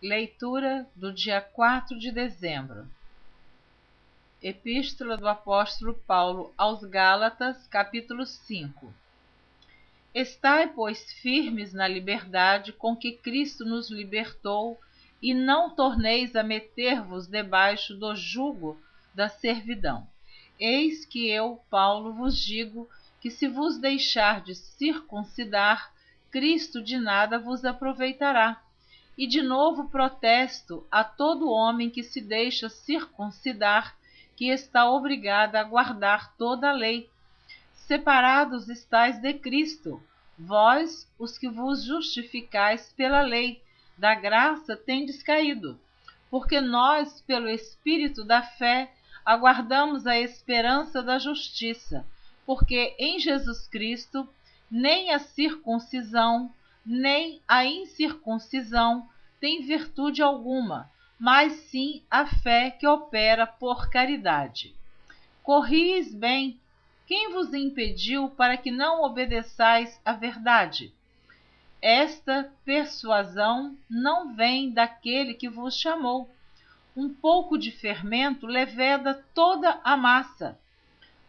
Leitura do dia 4 de dezembro. Epístola do apóstolo Paulo aos Gálatas, capítulo 5. Estai, pois, firmes na liberdade com que Cristo nos libertou, e não torneis a meter-vos debaixo do jugo da servidão. Eis que eu, Paulo, vos digo que se vos deixardes circuncidar, Cristo de nada vos aproveitará. E de novo protesto a todo homem que se deixa circuncidar, que está obrigado a guardar toda a lei. Separados estáis de Cristo, vós, os que vos justificais pela lei, da graça tendes caído, porque nós, pelo Espírito da fé, aguardamos a esperança da justiça, porque em Jesus Cristo nem a circuncisão, nem a incircuncisão tem virtude alguma, mas sim a fé que opera por caridade. Corris bem, quem vos impediu para que não obedeçais à verdade? Esta persuasão não vem daquele que vos chamou. Um pouco de fermento leveda toda a massa.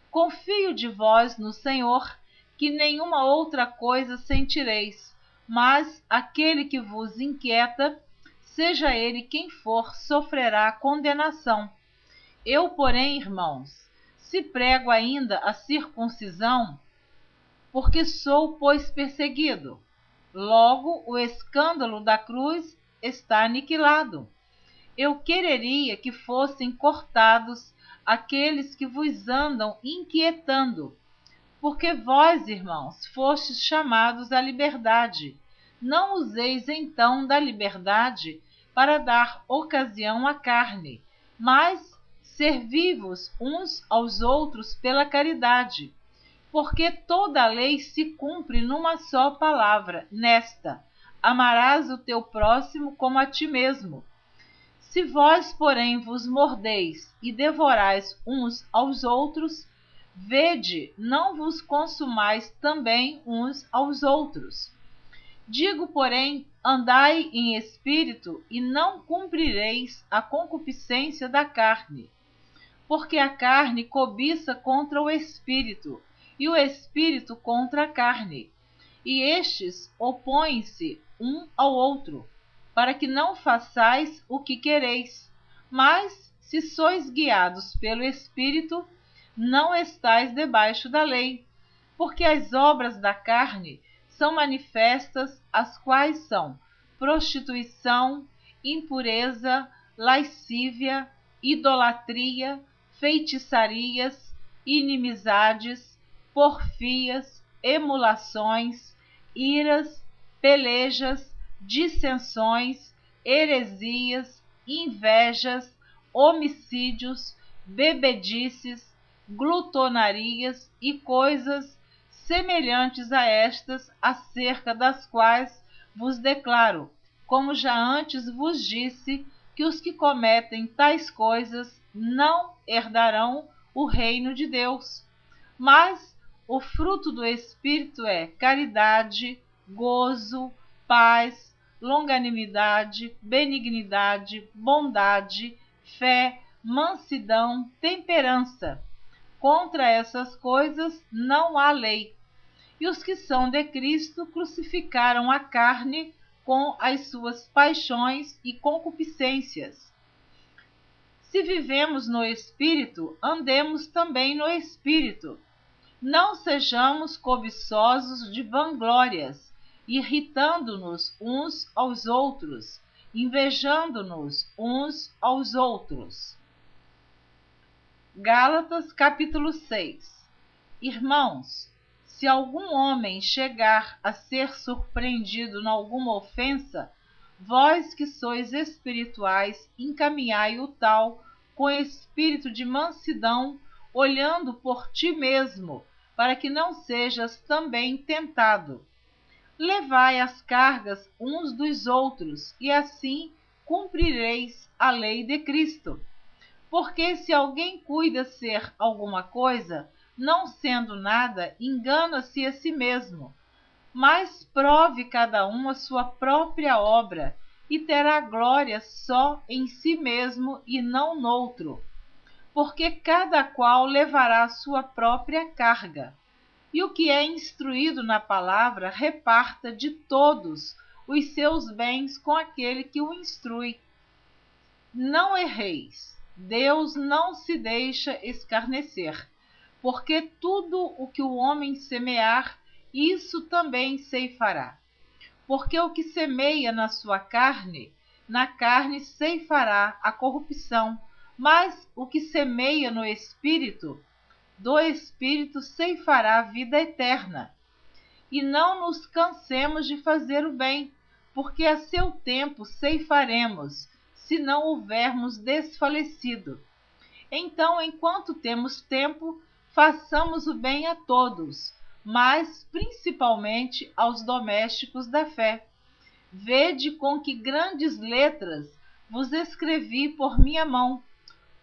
Confio de vós no Senhor, que nenhuma outra coisa sentireis, mas aquele que vos inquieta, seja ele quem for, sofrerá condenação. Eu, porém, irmãos, se prego ainda a circuncisão, porque sou, pois, perseguido. Logo, o escândalo da cruz está aniquilado. Eu quereria que fossem cortados aqueles que vos andam inquietando, porque vós, irmãos, fostes chamados à liberdade. Não useis então da liberdade para dar ocasião à carne, mas servi-vos uns aos outros pela caridade, porque toda a lei se cumpre numa só palavra, nesta: amarás o teu próximo como a ti mesmo. Se vós, porém, vos mordeis e devorais uns aos outros, vede, não vos consumais também uns aos outros. Digo, porém, andai em espírito, e não cumprireis a concupiscência da carne. Porque a carne cobiça contra o espírito, e o espírito contra a carne. E estes opõem-se um ao outro, para que não façais o que quereis. Mas, se sois guiados pelo Espírito, não estáis debaixo da lei. Porque as obras da carne são manifestas, as quais são prostituição, impureza, lascívia, idolatria, feitiçarias, inimizades, porfias, emulações, iras, pelejas, dissensões, heresias, invejas, homicídios, bebedices, glutonarias e coisas semelhantes a estas, acerca das quais vos declaro, como já antes vos disse, que os que cometem tais coisas não herdarão o reino de Deus. Mas o fruto do Espírito é caridade, gozo, paz, longanimidade, benignidade, bondade, fé, mansidão, temperança. Contra essas coisas não há lei. E os que são de Cristo crucificaram a carne com as suas paixões e concupiscências. Se vivemos no Espírito, andemos também no Espírito. Não sejamos cobiçosos de vanglórias, irritando-nos uns aos outros, invejando-nos uns aos outros. Gálatas, capítulo 6. Irmãos, se algum homem chegar a ser surpreendido em alguma ofensa, vós que sois espirituais, encaminhai o tal com espírito de mansidão, olhando por ti mesmo, para que não sejas também tentado. Levai as cargas uns dos outros, e assim cumprireis a lei de Cristo. Porque se alguém cuida ser alguma coisa, não sendo nada, engana-se a si mesmo. Mas prove cada um a sua própria obra, e terá glória só em si mesmo e não noutro, porque cada qual levará a sua própria carga. E o que é instruído na palavra reparta de todos os seus bens com aquele que o instrui. Não erreis, Deus não se deixa escarnecer, porque tudo o que o homem semear, isso também ceifará. Porque o que semeia na sua carne, na carne ceifará a corrupção, mas o que semeia no Espírito, do Espírito ceifará a vida eterna. E não nos cansemos de fazer o bem, porque a seu tempo ceifaremos, se não houvermos desfalecido. Então, enquanto temos tempo, façamos o bem a todos, mas principalmente aos domésticos da fé. Vede com que grandes letras vos escrevi por minha mão.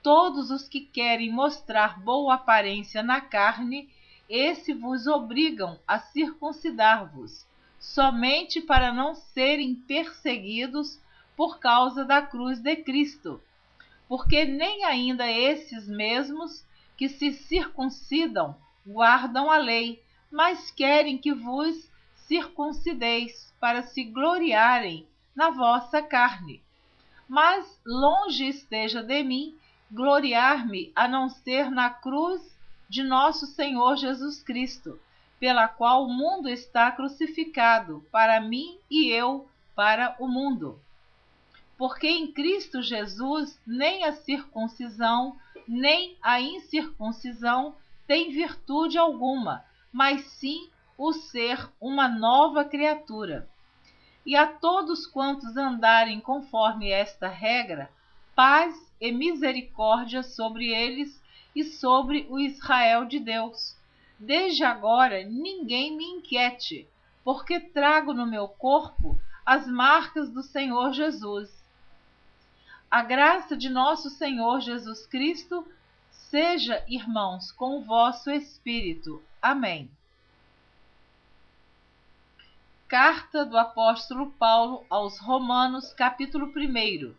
Todos os que querem mostrar boa aparência na carne, esse vos obrigam a circuncidar-vos, somente para não serem perseguidos por causa da cruz de Cristo. Porque nem ainda esses mesmos que se circuncidam guardam a lei, mas querem que vos circuncideis para se gloriarem na vossa carne. Mas longe esteja de mim gloriar-me a não ser na cruz de nosso Senhor Jesus Cristo, pela qual o mundo está crucificado para mim e eu para o mundo. Porque em Cristo Jesus nem a circuncisão, nem a incircuncisão tem virtude alguma, mas sim o ser uma nova criatura. E a todos quantos andarem conforme esta regra, paz e misericórdia sobre eles e sobre o Israel de Deus. Desde agora ninguém me inquiete, porque trago no meu corpo as marcas do Senhor Jesus. A graça de nosso Senhor Jesus Cristo seja, irmãos, com o vosso espírito. Amém. Carta do apóstolo Paulo aos Romanos, capítulo 1.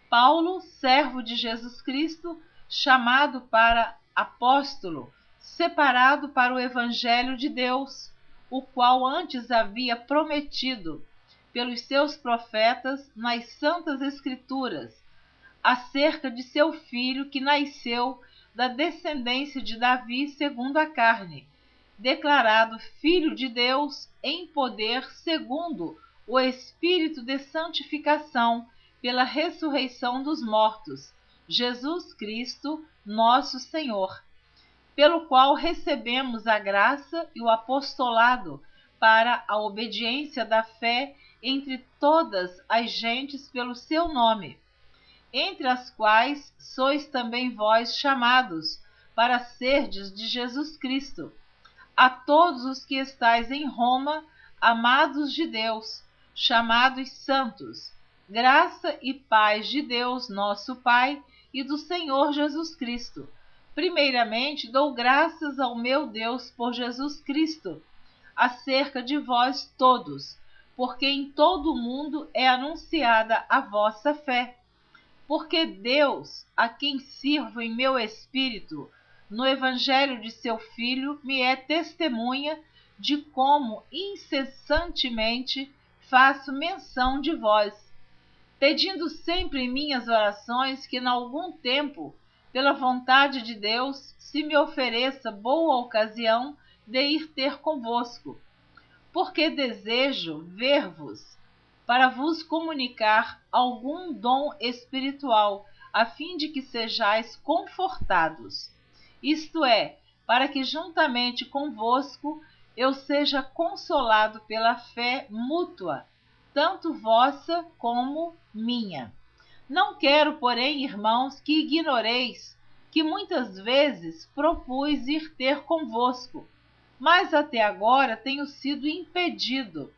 Paulo, servo de Jesus Cristo, chamado para apóstolo, separado para o evangelho de Deus, o qual antes havia prometido pelos seus profetas nas santas escrituras, acerca de seu filho que nasceu da descendência de Davi segundo a carne, declarado Filho de Deus em poder segundo o Espírito de santificação pela ressurreição dos mortos, Jesus Cristo, nosso Senhor, pelo qual recebemos a graça e o apostolado para a obediência da fé entre todas as gentes pelo seu nome, entre as quais sois também vós chamados, para serdes de Jesus Cristo. A todos os que estais em Roma, amados de Deus, chamados santos, graça e paz de Deus, nosso Pai, e do Senhor Jesus Cristo. Primeiramente, dou graças ao meu Deus por Jesus Cristo, acerca de vós todos, porque em todo o mundo é anunciada a vossa fé. Porque Deus, a quem sirvo em meu espírito, no evangelho de seu Filho, me é testemunha de como incessantemente faço menção de vós, pedindo sempre em minhas orações que, em algum tempo, pela vontade de Deus, se me ofereça boa ocasião de ir ter convosco, porque desejo ver-vos, para vos comunicar algum dom espiritual, a fim de que sejais confortados. Isto é, para que juntamente convosco eu seja consolado pela fé mútua, tanto vossa como minha. Não quero, porém, irmãos, que ignoreis que muitas vezes propus ir ter convosco, mas até agora tenho sido impedido,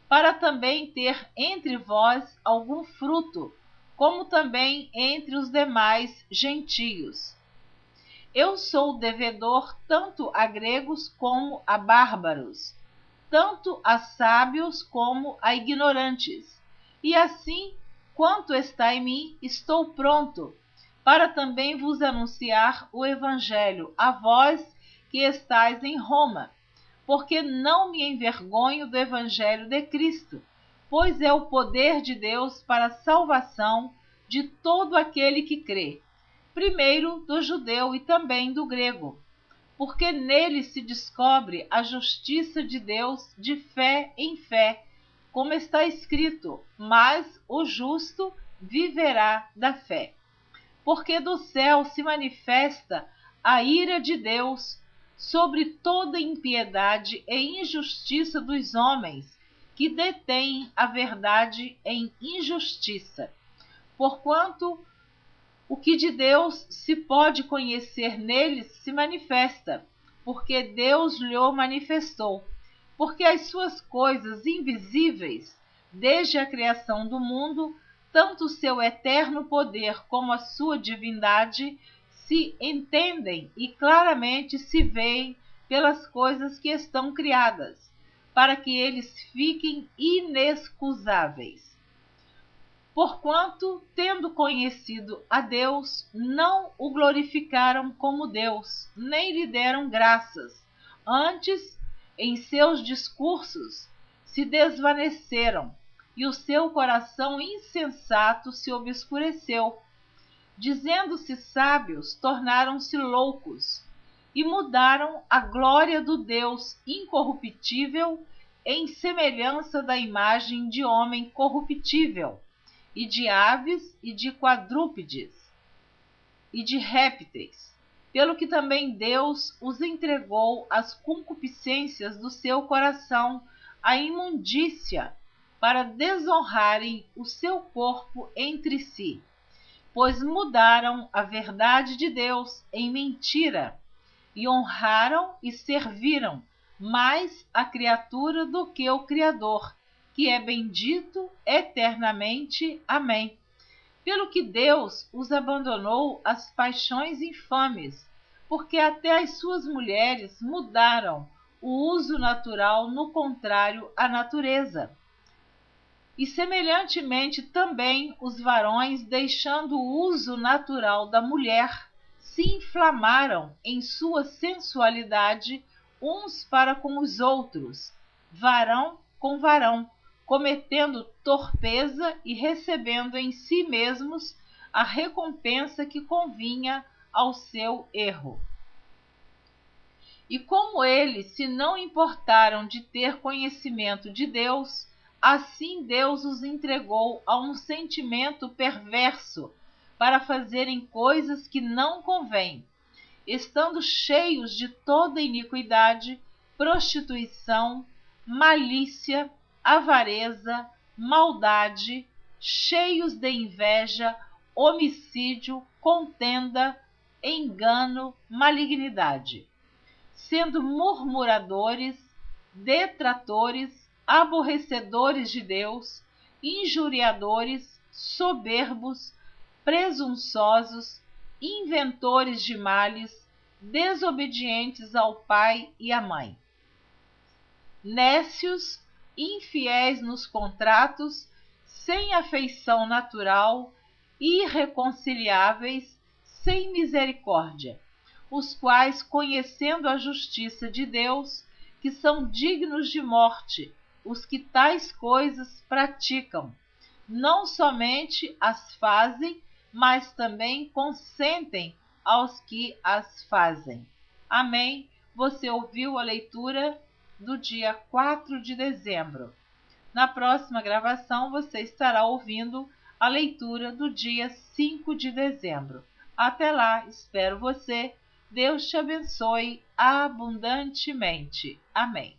para também ter entre vós algum fruto, como também entre os demais gentios. Eu sou devedor tanto a gregos como a bárbaros, tanto a sábios como a ignorantes. E assim, quanto está em mim, estou pronto para também vos anunciar o Evangelho, a vós que estáis em Roma, porque não me envergonho do Evangelho de Cristo, pois é o poder de Deus para a salvação de todo aquele que crê, primeiro do judeu e também do grego, porque nele se descobre a justiça de Deus de fé em fé, como está escrito: mas o justo viverá da fé. Porque do céu se manifesta a ira de Deus sobre toda impiedade e injustiça dos homens que detêm a verdade em injustiça. Porquanto o que de Deus se pode conhecer neles se manifesta, porque Deus lhe manifestou. Porque as suas coisas invisíveis, desde a criação do mundo, tanto o seu eterno poder como a sua divindade, se entendem e claramente se veem pelas coisas que estão criadas, para que eles fiquem inexcusáveis. Porquanto, tendo conhecido a Deus, não o glorificaram como Deus, nem lhe deram graças. Antes, em seus discursos, se desvaneceram, e o seu coração insensato se obscureceu. Dizendo-se sábios, tornaram-se loucos, e mudaram a glória do Deus incorruptível em semelhança da imagem de homem corruptível, e de aves, e de quadrúpedes, e de répteis, pelo que também Deus os entregou às concupiscências do seu coração, à imundícia, para desonrarem o seu corpo entre si, pois mudaram a verdade de Deus em mentira, e honraram e serviram mais a criatura do que o Criador, que é bendito eternamente. Amém. Pelo que Deus os abandonou às paixões infames, porque até as suas mulheres mudaram o uso natural no contrário à natureza. E semelhantemente também os varões, deixando o uso natural da mulher, se inflamaram em sua sensualidade uns para com os outros, varão com varão, cometendo torpeza e recebendo em si mesmos a recompensa que convinha ao seu erro. E como eles se não importaram de ter conhecimento de Deus, assim Deus os entregou a um sentimento perverso para fazerem coisas que não convêm, estando cheios de toda iniquidade, prostituição, malícia, avareza, maldade, cheios de inveja, homicídio, contenda, engano, malignidade, sendo murmuradores, detratores, aborrecedores de Deus, injuriadores, soberbos, presunçosos, inventores de males, desobedientes ao pai e à mãe, nécios, infiéis nos contratos, sem afeição natural, irreconciliáveis, sem misericórdia, os quais, conhecendo a justiça de Deus, que são dignos de morte, os que tais coisas praticam, não somente as fazem, mas também consentem aos que as fazem. Amém? Você ouviu a leitura do dia 4 de dezembro. Na próxima gravação, você estará ouvindo a leitura do dia 5 de dezembro. Até lá, espero você. Deus te abençoe abundantemente. Amém.